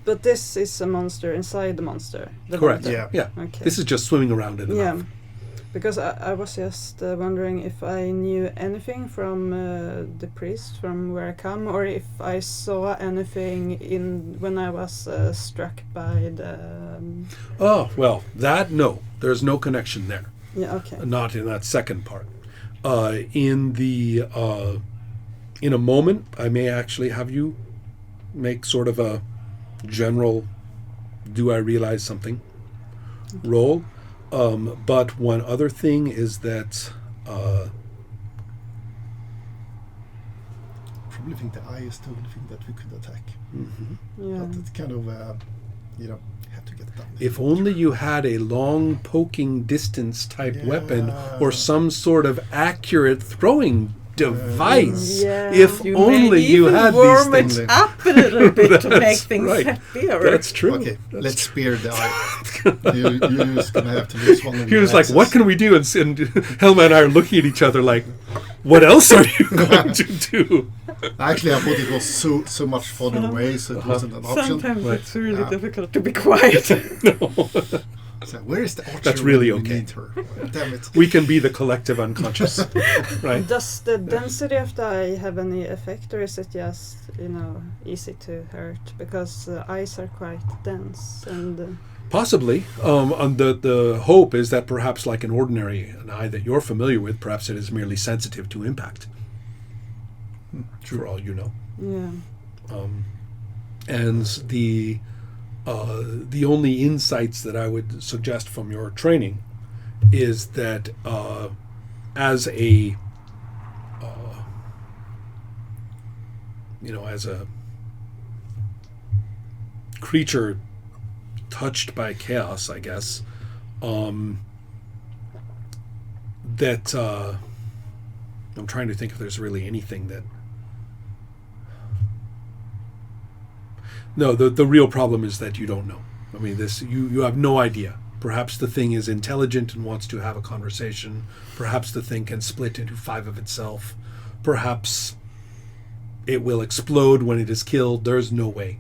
But this is a monster inside the monster. The Correct. monster. Yeah. Okay. This is just swimming around in the Yeah. mouth. Because I was just wondering if I knew anything from the priest, from where I come, or if I saw anything in when I was struck by the... Oh, well, that, no. There's no connection there. Yeah, okay. Not in that second part. In a moment, I may actually have you make sort of a general, do I realize something, roll. But one other thing is that... probably think the eye is the only thing that we could attack. Yeah. But it's kind of, have to get done. if only you had a long poking distance type weapon or some sort of accurate throwing device. If You only may you even had warm these things. it up a little bit to make That's things right. happier. That's true. Okay, let's spear the eye. You're just going to have to lose one of He your was like, axes. what can we do? And Helma and I are looking at each other like, what else are you going to do? Actually, I thought it was so much farther away, so it wasn't an option. Sometimes Right. it's really difficult to be quiet. So where is the archer? That's really when we okay. need her? Damn it. We can be the collective unconscious, right? Does the density of the eye have any effect, or is it just, easy to hurt? Because the eyes are quite dense and... Possibly. And the hope is that perhaps like an eye that you're familiar with, perhaps it is merely sensitive to impact. For all you know. Yeah. And the only insights that I would suggest from your training is that as a creature touched by chaos, I guess, that I'm trying to think if there's really anything that... No, the real problem is that you don't know. I mean, you have no idea. Perhaps the thing is intelligent and wants to have a conversation. Perhaps the thing can split into 5 of itself. Perhaps it will explode when it is killed. There's no way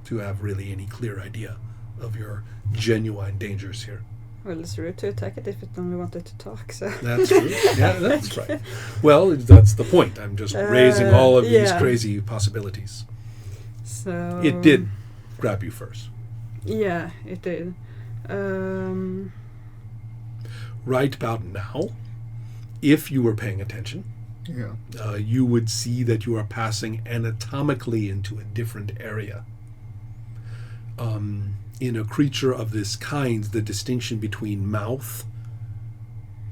to have really any clear idea of your genuine dangers here. Well, it's rude to attack it if it only wanted to talk, so... That's true. Yeah, that's right. Well, that's the point. I'm just raising all of these crazy possibilities. So... It did grab you first. Yeah, it did. Right about now, if you were paying attention, you would see that you are passing anatomically into a different area. In a creature of this kind, the distinction between mouth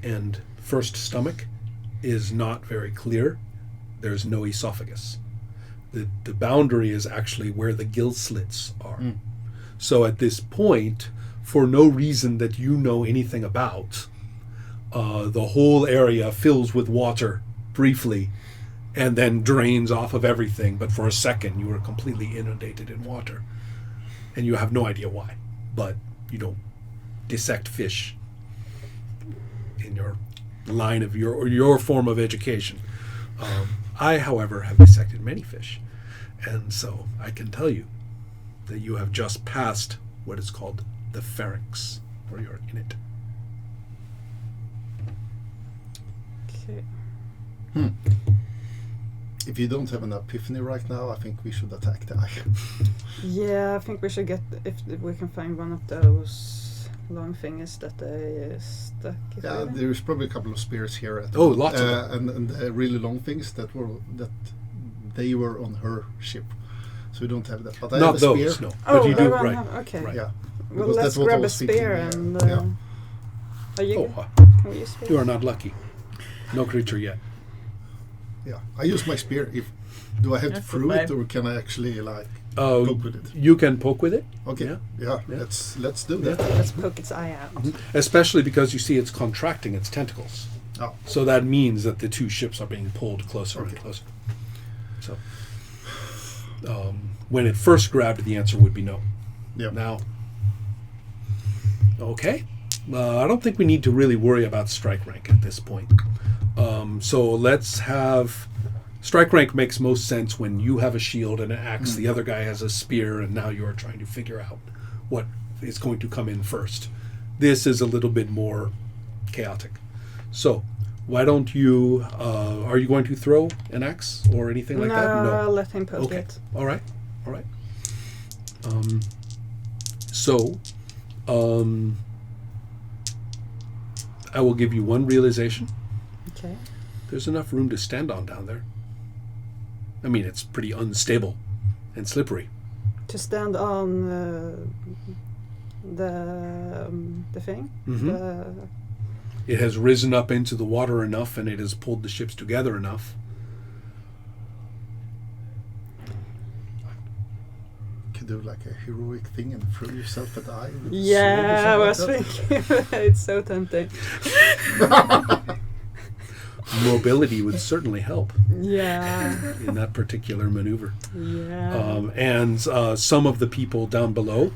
and first stomach is not very clear. There's no esophagus. The boundary is actually where the gill slits are. So at this point, for no reason that you know anything about, the whole area fills with water briefly and then drains off of everything. But for a second, you are completely inundated in water. And you have no idea why. But you don't dissect fish in your line of your form of education. I, however, have dissected many fish. And so I can tell you that you have just passed what is called the pharynx, or you're in it. Okay. If you don't have an epiphany right now, I think we should attack the eye. Yeah, I think we should get... If we can find one of those long fingers that they stuck. Yeah, there's probably a couple of spears here. At Lots of them. And the really long things that they were on her ship. So we don't have that. But I Not have a those, spear. no. Oh, But you do, I right. have, okay. Right. Yeah. Well, Because let's that's what I grab a was thinking, spear yeah. and... Yeah. Are you... Oh, Can we use spear? you are not lucky. No creature yet. Yeah, I use my spear. Do I have to That's throw it, fine. or can I actually poke with it? You can poke with it. Okay, Yeah. let's do that. Let's poke its eye out. Especially because you see it's contracting its tentacles. Oh, So that means that the two ships are being pulled closer and Okay. closer. So, when it first grabbed, the answer would be no. yeah. Now, okay. I don't think we need to really worry about strike rank at this point. So let's have Strike rank makes most sense when you have a shield and an axe, the other guy has a spear, and now you are trying to figure out what is going to come in first. This is a little bit more chaotic. So, why don't you, are you going to throw an axe or anything like that? No, I'll let him poke Okay. it. All right. So, I will give you one realization. Okay. There's enough room to stand on down there. I mean, it's pretty unstable and slippery. To stand on the thing? Mhm. It has risen up into the water enough, and it has pulled the ships together enough. Could do like a heroic thing and throw yourself at the eye. With a Yeah, I sword or was something thinking. It's so tempting. Mobility would certainly help Yeah. in that particular maneuver. Yeah. And some of the people down below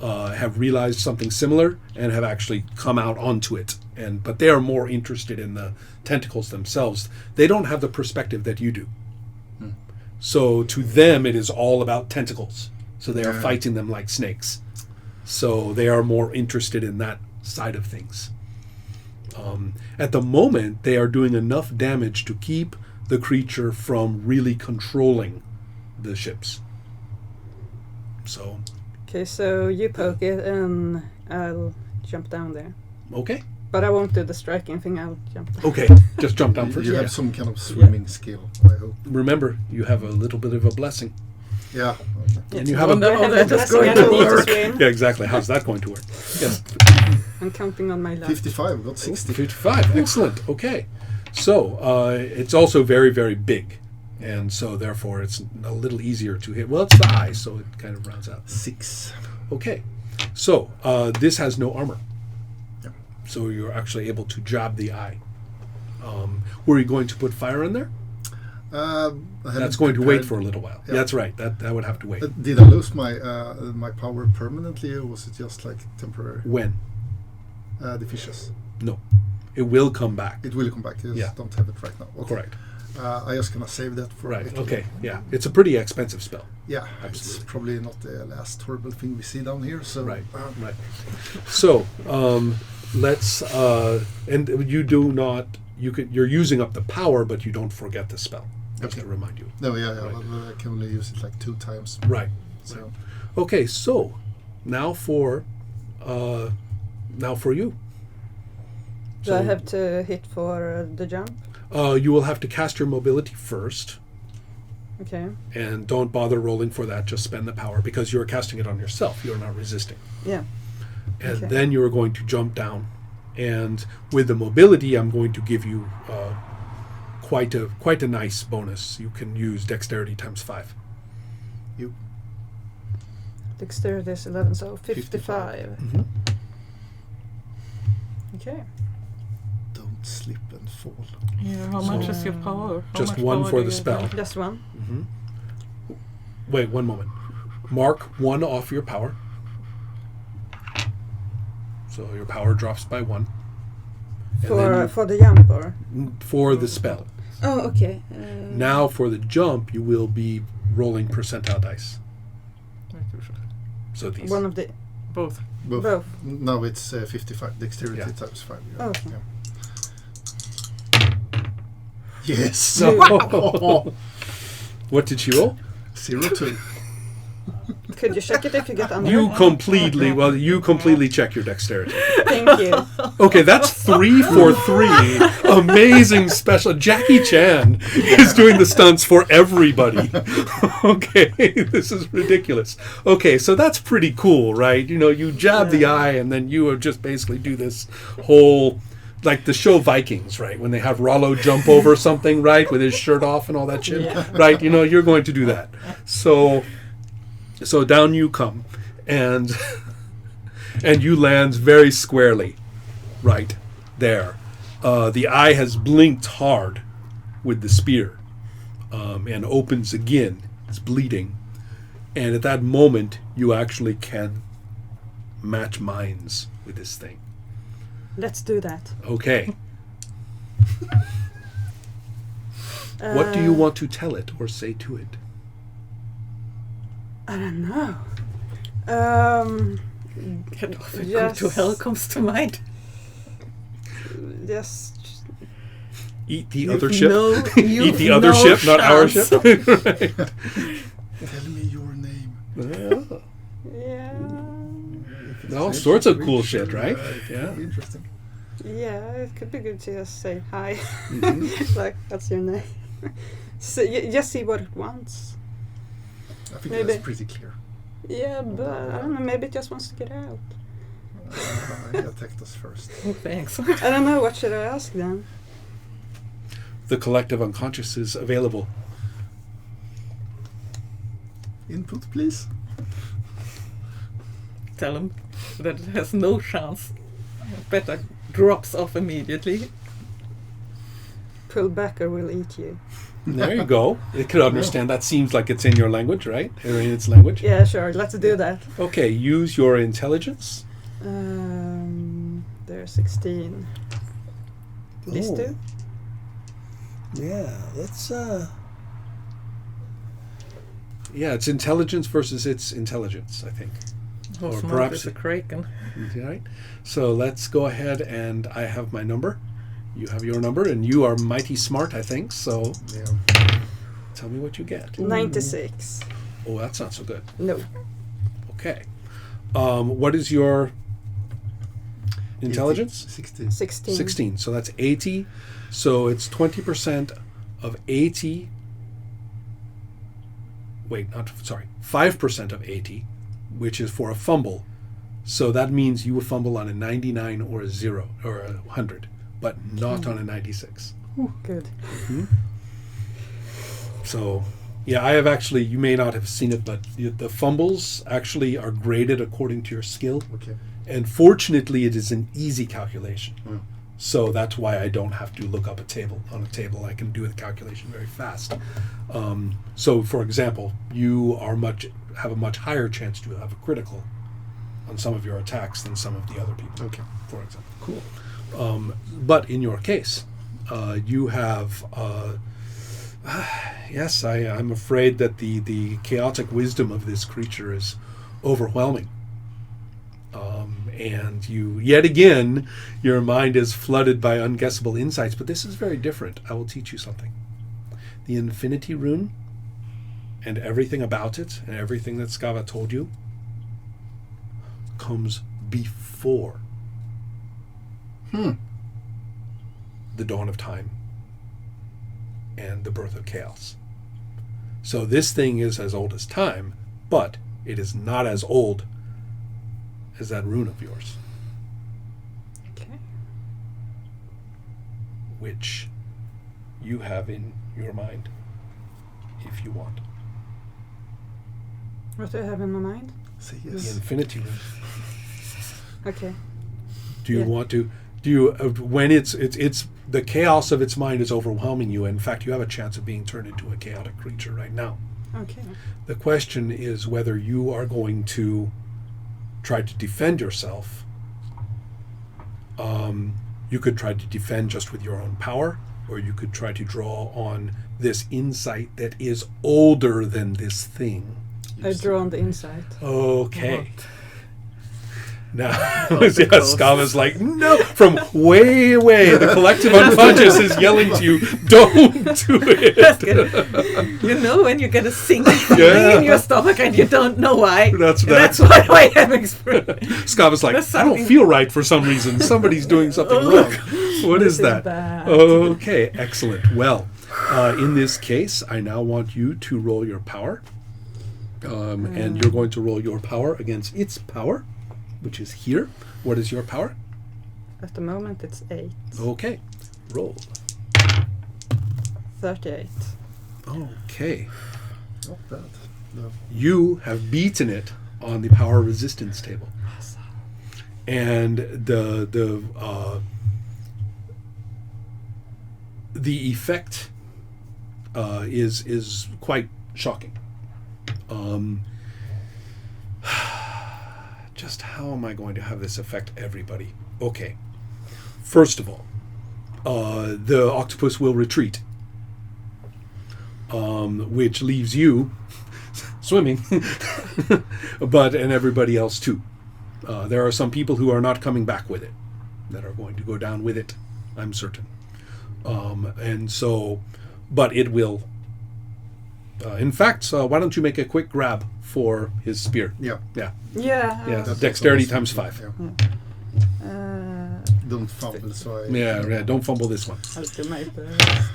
have realized something similar and have actually come out onto it. But they are more interested in the tentacles themselves. They don't have the perspective that you do. So to them, it is all about tentacles. So they are fighting them like snakes. So they are more interested in that side of things. At the moment, they are doing enough damage to keep the creature from really controlling the ships. So, Okay, so you poke it and I'll jump down there. okay. But I won't do the striking thing, I'll jump down. Okay, just jump down first. You Yeah. have some kind of swimming skill, I hope. Remember, you have a little bit of a blessing. Yeah. And you have a... I have a that's blessing, going I don't to need to work. swim. Yeah, exactly. How's that going to work? Yes. I'm counting on my luck. 55, got 60. 55. Excellent. Okay. So, it's also very, very big. And so, therefore, it's a little easier to hit. Well, it's the eye, so it kind of rounds out. 6. Okay. So, this has no armor. Yeah. So, you're actually able to jab the eye. Were you going to put fire in there? That's going to wait for a little while. Yeah. That's right. That would have to wait. Did I lose my power permanently, or was it just like temporary? When? The fishes. No. It will come back. It will come back. I just Yeah. don't have it right now. Okay. Correct. I just gonna save that for Right. later. Okay. Yeah. It's a pretty expensive spell. Yeah, Absolutely. it's probably not the last horrible thing we see down here. So Right. Right. So, let's and you do not you're using up the power, but you don't forget the spell. Just Okay. to remind you. No, yeah, Right. but I can only use it like 2 times. Right. So Okay, so now for you. Do I have to hit for the jump? You will have to cast your mobility first, Okay. and don't bother rolling for that. Just spend the power because you're casting it on yourself. You're not resisting, Yeah. and Okay. then you're going to jump down. And with the mobility, I'm going to give you quite a nice bonus. You can use dexterity times 5. Dexterity is 11, so 55. Mm-hmm. Okay. don't slip and fall. Yeah, how much is your power? How Just much one power for do the you spell. have? Just one. Mm-hmm. Wait 1 moment. Mark 1 off your power. So your power drops by 1. And then For the jump, or? for the spell. Oh, okay. Now for the jump, you will be rolling percentile dice. Like usual. So these. One of the... Both. Both. No, it's 55. Dexterity Yeah. times 5. Oh, okay. Yeah. Yes. So, what did you roll? 02. Could you check it if you get under? You completely check your dexterity. Thank you. Okay, that's 3 for 3. Amazing special. Jackie Chan is doing the stunts for everybody. Okay, this is ridiculous. Okay, so that's pretty cool, right? You know, you jab the eye and then you would just basically do this whole, like the show Vikings, right? When they have Rollo jump over something, right? With his shirt off and all that shit, right? You know, you're going to do that. So down you come, and you land very squarely, right there. The eye has blinked hard with the spear, and opens again. It's bleeding, and at that moment, you actually can match minds with this thing. Let's do that. Okay. What do you want to tell it or say to it? I don't know. Get off and Yes. go to hell comes to mind. Just Eat the You've other ship. no- Eat you've the other no ship, not our chance. ship. Right. Tell me your name. yeah, All sorts of cool shit, right? Yeah. Interesting. yeah. It could be good to just say hi. Mhm. Like, what's your name? So just see what it wants. I think Maybe. that's pretty clear. Yeah, but I don't know. Maybe it just wants to get out. He attacked us first. Oh, thanks. I don't know. What should I ask then? The collective unconscious is available. Input, please. Tell him that it has no chance. Better drops off immediately. Pull back or we'll eat you. There you go. It could understand. That seems like it's in your language, right? Or in its language. Yeah, sure. Let's do that. Okay, use your intelligence. They're 16. These Oh. two? Yeah, let's yeah, it's intelligence versus its intelligence, I think. How Or smart perhaps is a kraken? Right? So let's go ahead, and I have my number. You have your number, and you are mighty smart, I think. So Yeah. tell me what you get. 96. Oh, that's not so good. No. Okay. What is your intelligence? 16. 16. 16. So that's 80. So it's 20% of 80. Wait, not sorry. 5% of 80, which is for a fumble. So that means you would fumble on a 99 or a 0 or a 100, but not on a 96. Good. So, yeah, I have actually, you may not have seen it, but the fumbles actually are graded according to your skill. Okay. And fortunately, it is an easy calculation. Oh. So that's why I don't have to look up a table. On a table, I can do the calculation very fast. So, for example, you are have a much higher chance to have a critical on some of your attacks than some of the other people. Okay. For example. Cool. But in your case, you have. Yes, I'm afraid that the chaotic wisdom of this creature is overwhelming. And you, yet again, your mind is flooded by unguessable insights, but this is very different. I will teach you something. The Infinity Rune and everything about it and everything that Skava told you comes before the dawn of time and the birth of chaos. So this thing is as old as time, but it is not as old as that rune of yours, Okay. which you have in your mind if you want. What do I have in my mind? Say The yes. Infinity Rune. Okay. Do you Yeah. want to? Do you? When it's the chaos of its mind is overwhelming you. In fact, you have a chance of being turned into a chaotic creature right now. Okay. The question is whether you are going to try to defend yourself. You could try to defend just with your own power, or you could try to draw on this insight that is older than this thing. I draw on the inside. Okay. Now, the yeah, ghost. Skava's like, no, from way away, the collective unconscious is yelling to you, don't do That's it. good. You know when you get a sinking feeling Yeah. in your stomach and you don't know why. That's That's what I am experiencing. Skava's like, There's I don't something- feel right for some reason. Somebody's doing something wrong. What This is that? bad. Okay, excellent. Well, in this case, I now want you to roll your power. And you're going to roll your power against its power, which is here. What is your power? At the moment, it's 8. Okay, roll. 38. Okay. Not bad. No. You have beaten it on the power resistance table. And the effect is quite shocking. Just how am I going to have this affect everybody? Okay. First of all, the octopus will retreat. which leaves you swimming, and everybody else too. There are some people who are not coming back with it, that are going to go down with it, I'm certain. And so, but it will. In fact, why don't you make a quick grab for his spear? Yeah. Yeah. That's Dexterity also times awesome. 5. Yeah. Don't fumble, so I... Yeah, don't fumble this one. I'll do my best.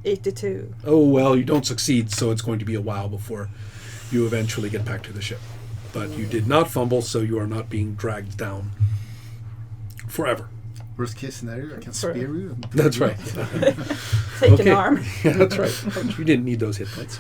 82. Oh, well, you don't succeed, so it's going to be a while before you eventually get back to the ship. But you did not fumble, so you are not being dragged down forever. Worst case scenario, I can spear you. That's right. Take Okay. an arm. Yeah, that's right. You didn't need those hit points.